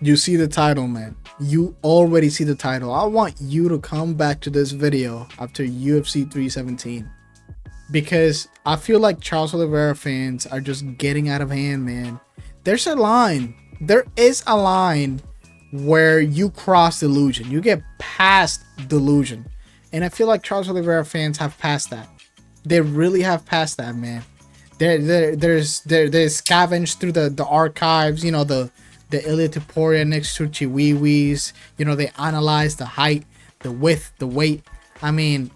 You see the title, man. You already see the title. I want you to come back to this video after UFC 317 because I feel like Charles Oliveira fans are just getting out of hand, man. There's a line. There is a line where you cross delusion. You get past delusion. And I feel like Charles Oliveira fans have passed that. They really have passed that, man. They're scavenged through the archives, you know, the Ilia Topuria next to Chiwiwis. You know, they analyze the height, the width, the weight. I mean,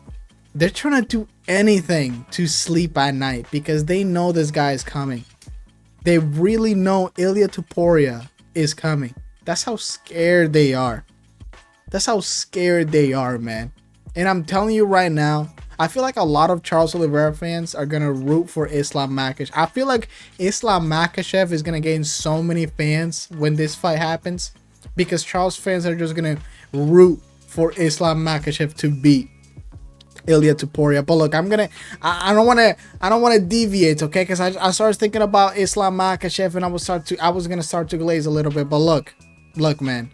they're trying to do anything to sleep at night because they know this guy is coming. They really know Ilia Topuria is coming. That's how scared they are. That's how scared they are, man. And I'm telling you right now, I feel like a lot of Charles Oliveira fans are going to root for Islam Makhachev. I feel like Islam Makhachev is going to gain so many fans when this fight happens because Charles fans are just going to root for Islam Makhachev to beat Ilia Topuria. But look, I don't want to deviate, okay? Because I started thinking about Islam Makhachev and I was going to start to glaze a little bit. But look, man.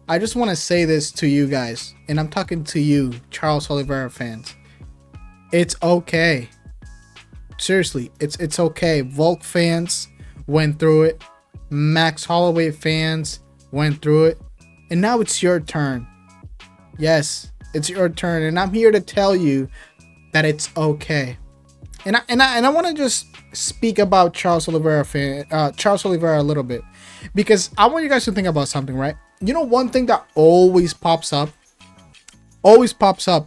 I just want to say this to you guys, and I'm talking to you, Charles Oliveira fans. It's okay. Seriously, it's okay. Volk fans went through it. Max Holloway fans went through it. And now it's your turn. Yes, it's your turn. And I'm here to tell you that it's okay. And I want to just speak about Charles Oliveira a little bit. Because I want you guys to think about something, right? You know, one thing that always pops up,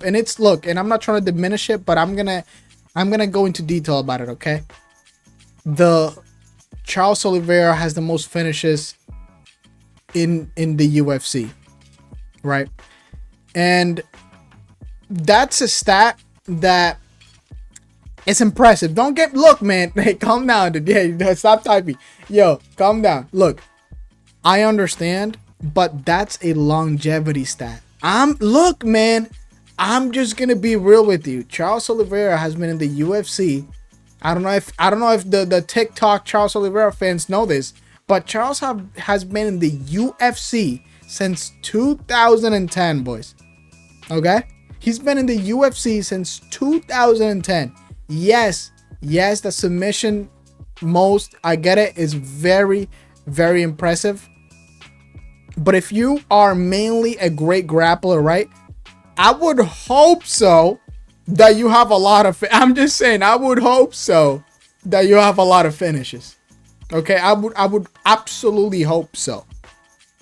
and it's, look, and I'm not trying to diminish it, but I'm gonna go into detail about it, okay? The Charles Oliveira has the most finishes in the UFC, right? And that's a stat that is impressive. Look, man, hey, calm down today. Stop typing. Yo, calm down. Look, I understand, but that's a longevity stat. Look, man, I'm just gonna be real with you. Charles Oliveira has been in the UFC. I don't know if the TikTok Charles Oliveira fans know this, but Charles has been in the UFC since 2010, boys. Okay? He's been in the UFC since 2010. Yes, the submission I get it, is very, very impressive. But if you are mainly a great grappler, right? I would hope so that you have a lot of, I'm just saying, I would hope so that you have a lot of finishes. Okay, I would absolutely hope so.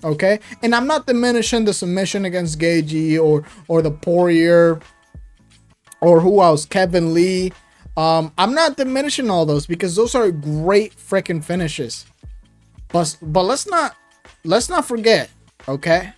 Okay, and I'm not diminishing the submission against Gagey or the Poirier or who else, Kevin Lee. I'm not diminishing all those because those are great freaking finishes. But let's not forget, okay?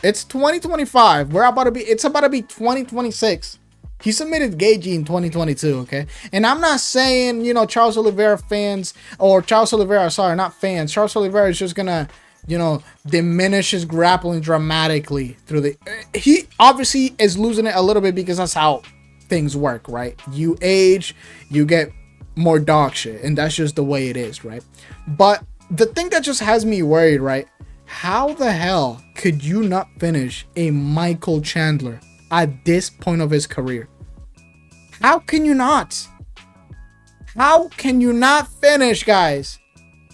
It's 2025. It's about to be 2026. He submitted Gagey in 2022, okay? And I'm not saying, you know, Charles Oliveira fans, or Charles Oliveira, sorry, not fans. Charles Oliveira is just gonna, you know, diminish his grappling dramatically through the... He obviously is losing it a little bit because that's how things work, right? You age, you get more dog shit, and that's just the way it is, right? But the thing that just has me worried, right? How the hell could you not finish a Michael Chandler at this point of his career? How can you not? How can you not finish, guys,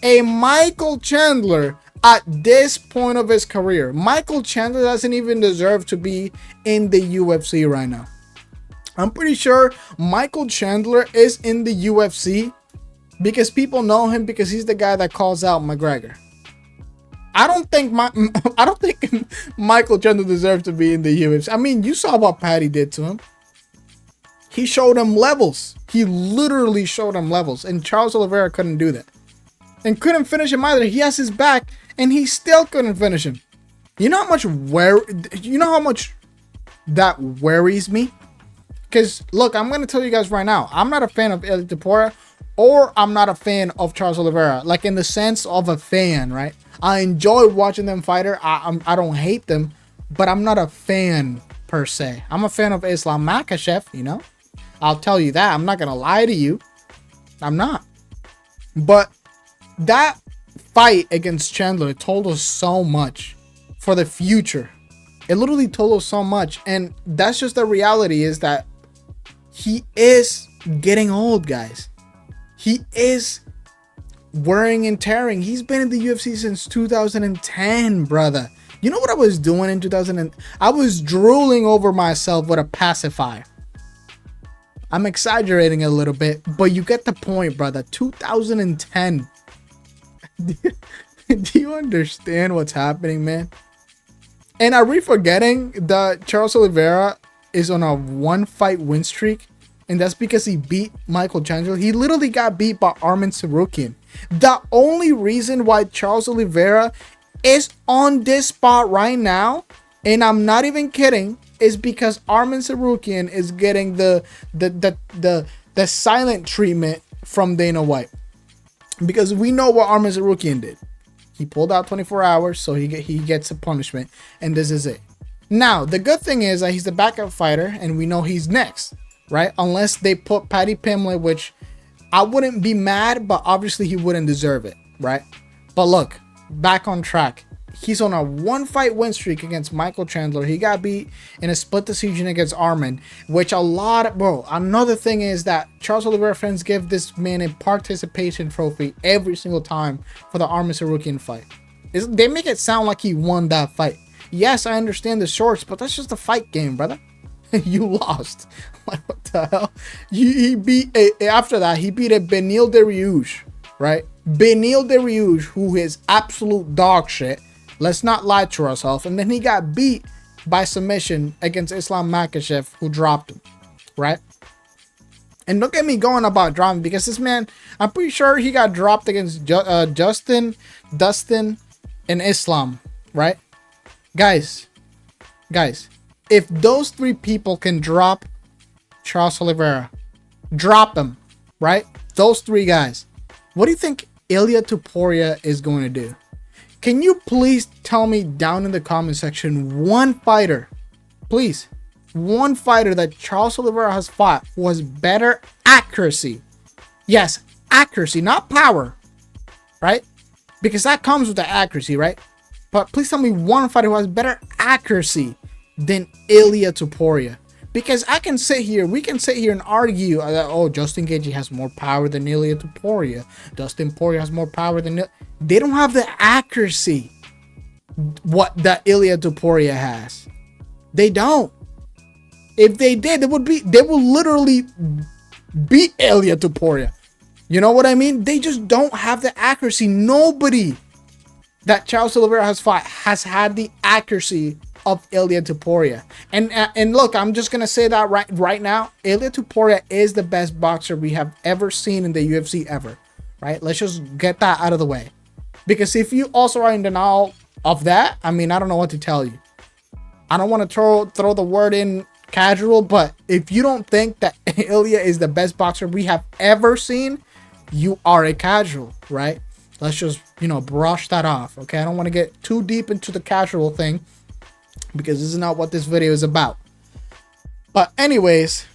a Michael Chandler at this point of his career? Michael Chandler doesn't even deserve to be in the UFC right now. I'm pretty sure Michael Chandler is in the UFC because people know him because he's the guy that calls out McGregor. I don't think Michael Chandler deserves to be in the UFC. I mean, you saw what Patty did to him. He showed him levels. He literally showed him levels, and Charles Oliveira couldn't do that, and couldn't finish him either. He has his back, and he still couldn't finish him. You know how much that worries me? Because look, I'm gonna tell you guys right now, I'm not a fan of Ilia Topuria, or I'm not a fan of Charles Oliveira, like in the sense of a fan, right? I enjoy watching them fight. I don't hate them, but I'm not a fan per se. I'm a fan of Islam Makhachev, you know? I'll tell you that. I'm not gonna lie to you. I'm not. But that fight against Chandler, it told us so much for the future. It literally told us so much. And that's just the reality, is that he is getting old, guys. He is wearing and tearing. He's been in the UFC since 2010, brother. You know what I was doing in 2000? I was drooling over myself with a pacifier. I'm exaggerating a little bit, but you get the point, brother. 2010. Do you understand what's happening, man? And are we forgetting that Charles Oliveira is on a 1-fight win streak? And that's because he beat Michael Chandler. He literally got beat by Arman Tsarukyan. The only reason why Charles Oliveira is on this spot right now, and I'm not even kidding, is because Arman Tsarukyan is getting the silent treatment from Dana White. Because we know what Arman Tsarukyan did. He pulled out 24 hours, so he gets a punishment, and this is it. Now, the good thing is that he's the backup fighter, and we know he's next, right? Unless they put Paddy Pimblett, which I wouldn't be mad, but obviously he wouldn't deserve it, right? But look, back on track. He's on a 1-fight win streak against Michael Chandler. He got beat in a split decision against Arman, which another thing is that Charles Oliveira fans give this man a participation trophy every single time for the Arman Tsarukyan fight. They make it sound like he won that fight. Yes, I understand the shorts, but that's just a fight game, brother. You lost. Like, what the hell? He beat after that, he beat a Beneil Dariush, right? Beneil Dariush, who is absolute dog shit. Let's not lie to ourselves. And then he got beat by submission against Islam Makhachev, who dropped him, right? And don't get me going about dropping, because this man, I'm pretty sure he got dropped against Dustin, and Islam, right? Guys, if those 3 people can drop Charles Oliveira, drop him, right? Those 3 guys. What do you think Ilia Topuria is going to do? Can you please tell me down in the comment section one fighter, please, one fighter that Charles Oliveira has fought who has better accuracy? Yes, accuracy, not power, right? Because that comes with the accuracy, right? But please tell me one fighter who has better accuracy than Ilia Topuria. Because we can sit here and argue that, oh, Justin Gaethje has more power than Ilia Topuria. Dustin Poirier has more power than... They don't have the accuracy that Ilia Topuria has. They don't. If they did, they would literally beat Ilia Topuria. You know what I mean? They just don't have the accuracy. Nobody that Charles Oliveira has fought has had the accuracy of Ilia Topuria. And look, I'm just gonna say that right now, Ilia Topuria is the best boxer we have ever seen in the UFC ever. Right? Let's just get that out of the way. Because if you also are in denial of that, I mean, I don't know what to tell you. I don't want to throw the word in casual, but if you don't think that Ilia is the best boxer we have ever seen, you are a casual, right? Let's just, brush that off, okay? I don't want to get too deep into the casual thing, because this is not what this video is about. But anyways,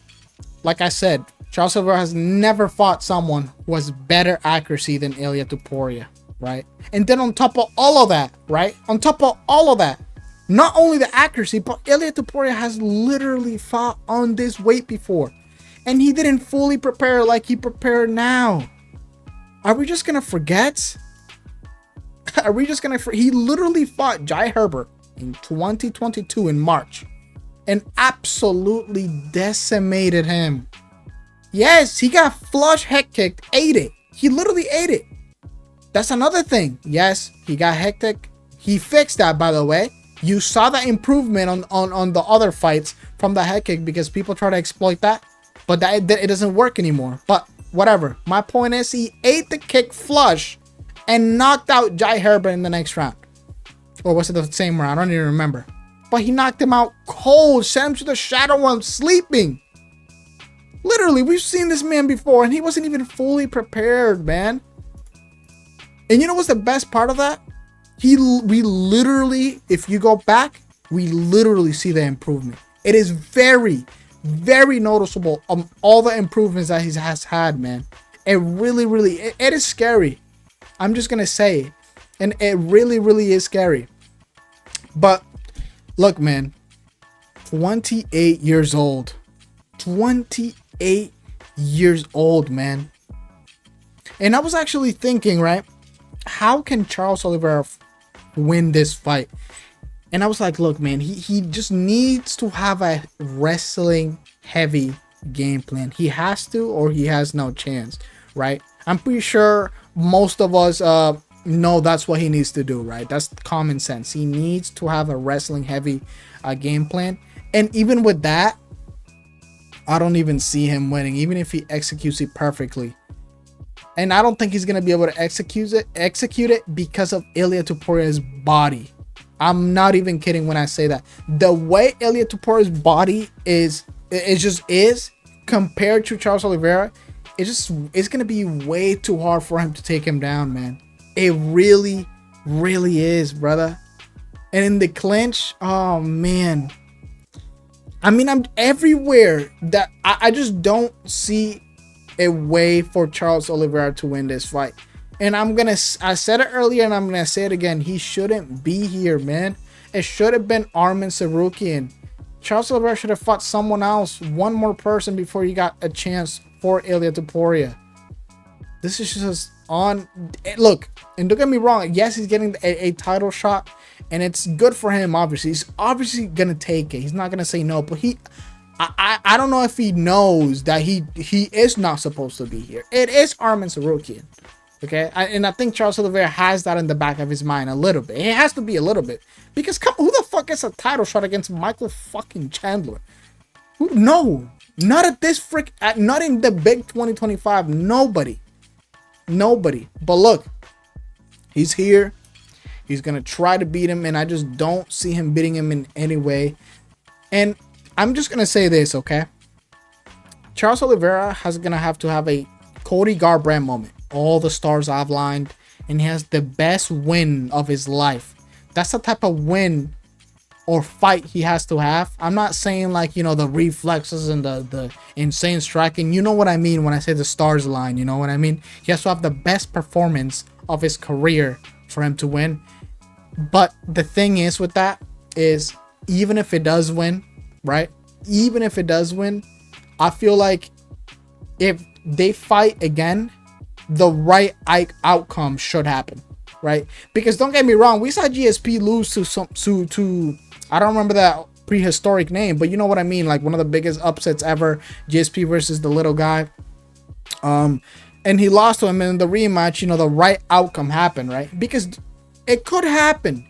like I said, Charles Oliveira has never fought someone who has better accuracy than Ilia Topuria, right? And then on top of all of that, right? On top of all of that, not only the accuracy, but Ilia Topuria has literally fought on this weight before. And he didn't fully prepare like he prepared now. Are we just going to forget? He literally fought Jai Herbert in 2022 in March and absolutely decimated him. Yes, he got flush head kicked, ate it. He literally ate it. That's another thing. Yes, he got hectic. He fixed that, by the way. You saw the improvement on the other fights from the head kick, because people try to exploit that, but it doesn't work anymore. But whatever. My point is, he ate the kick flush and knocked out Jai Herbert in the next round. Or was it the same round? I don't even remember. But he knocked him out cold, sent him to the shadow while sleeping. Literally, we've seen this man before, and he wasn't even fully prepared, man. And you know what's the best part of that? We literally, if you go back, we literally see the improvement. It is very, very noticeable all the improvements that he has had, man. It really, it is scary. I'm just gonna say it. And it really, really is scary. But look, man, 28 years old. 28 years old, man. And I was actually thinking, right? How can Charles Oliveira win this fight? And I was like, look, man, he just needs to have a wrestling heavy game plan. He has to, or he has no chance, right? I'm pretty sure most of us know that's what he needs to do, right? That's common sense. He needs to have a wrestling heavy game plan. And even with that, I don't even see him winning, even if he executes it perfectly. And I don't think he's gonna be able to execute it because of Ilia Topuria's body. I'm not even kidding when I say that. The way Ilia Topuria's body is compared to Charles Oliveira, it's gonna be way too hard for him to take him down, man. It really, really is, brother. And in the clinch, oh man. I mean, I'm everywhere that I just don't see a way for Charles Oliveira to win this fight. And I said it earlier and I'm gonna say it again. He shouldn't be here, man. It should have been Arman Tsarukyan. Charles Oliveira should have fought someone else, one more person, before he got a chance for Ilia Topuria. This is just on. Look, and don't get me wrong. Yes, he's getting a title shot, and it's good for him. Obviously, he's obviously gonna take it. He's not gonna say no. But I don't know if he knows that he is not supposed to be here. It is Arman Tsarukyan. Okay, and I think Charles Oliveira has that in the back of his mind a little bit. It has to be a little bit, because who the fuck gets a title shot against Michael fucking Chandler? No, not at this not in the big 2025. Nobody. But look, he's here. He's gonna try to beat him, and I just don't see him beating him in any way. And I'm just gonna say this, okay? Charles Oliveira has gonna have to have a Cody Garbrandt moment. All the stars I've lined, and he has the best win of his life. That's the type of win or fight he has to have. I'm not saying like, you know, the reflexes and the insane striking. You know what I mean when I say the stars line. You know what I mean? He has to have the best performance of his career for him to win. But the thing is with that is, even if it does win, right? Even if it does win, I feel like if they fight again, the right outcome should happen, right? Because don't get me wrong, we saw GSP lose to I don't remember that prehistoric name, but you know what I mean, like one of the biggest upsets ever, GSP versus the little guy. And he lost to him in the rematch. You know, the right outcome happened, right? Because it could happen,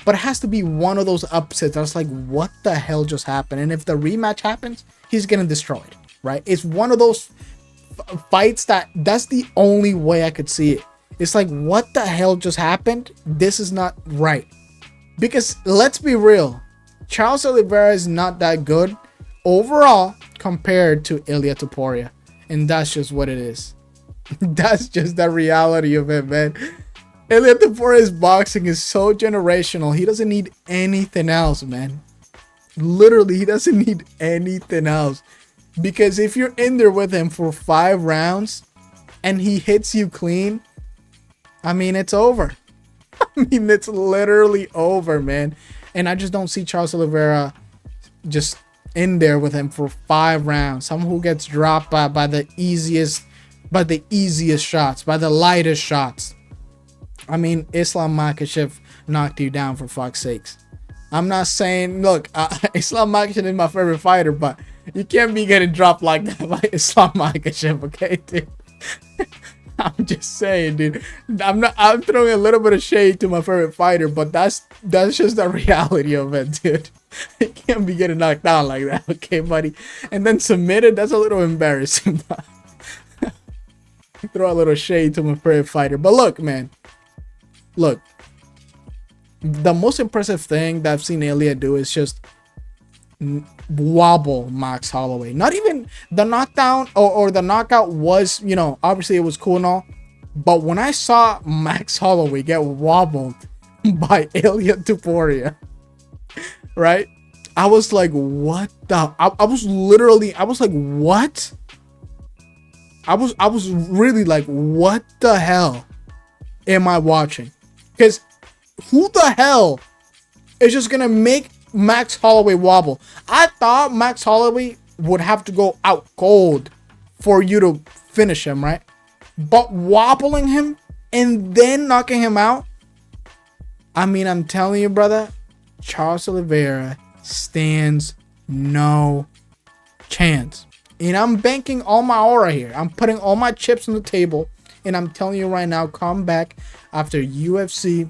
but it has to be one of those upsets that's like, what the hell just happened? And if the rematch happens, he's getting destroyed, right? It's one of those fights that's the only way I could see it. It's like, what the hell just happened? This is not right. Because let's be real, Charles Oliveira is not that good overall compared to Ilia Topuria, and that's just what it is. That's just the reality of it, man. Ilia Topuria's boxing is so generational. He doesn't need anything else, man. Literally, he doesn't need anything else. Because if you're in there with him for 5 rounds and he hits you clean, I mean, it's over. I mean, it's literally over, man. And I just don't see Charles Oliveira just in there with him for 5 rounds. Someone who gets dropped by the easiest shots, by the lightest shots. I mean, Islam Makhachev knocked you down, for fuck's sakes. I'm not saying, look, Islam Makhachev is my favorite fighter, but you can't be getting dropped like that by Islam Makhachev, okay, dude? I'm just saying, dude. I'm throwing a little bit of shade to my favorite fighter, but that's just the reality of it, dude. You can't be getting knocked down like that, okay, buddy? And then submitted, that's a little embarrassing. Throw a little shade to my favorite fighter. But look, man. Look. The most impressive thing that I've seen Ilia do is just wobble Max Holloway. Not even the knockdown or the knockout was, you know, obviously it was cool and all, but when I saw Max Holloway get wobbled by Ilia Topuria, right, I was like, what the, I was like, what? I was really like, what the hell? am I watching? Because who the hell is just gonna make Max Holloway wobble? I thought Max Holloway would have to go out cold for you to finish him, right? But wobbling him and then knocking him out, I mean, I'm telling you, brother, Charles Oliveira stands no chance. And I'm banking all my aura here. I'm putting all my chips on the table. And I'm telling you right now, come back after UFC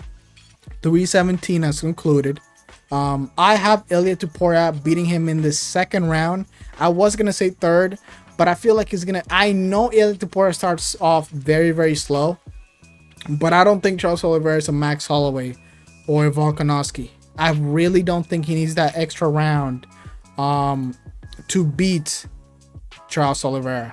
317 has concluded. I have Ilia Topuria beating him in the second round. I was going to say third, but I feel like he's going to... I know Ilia Topuria starts off very, very slow. But I don't think Charles Oliveira is a Max Holloway or Volkanovski. I really don't think he needs that extra round to beat Charles Oliveira.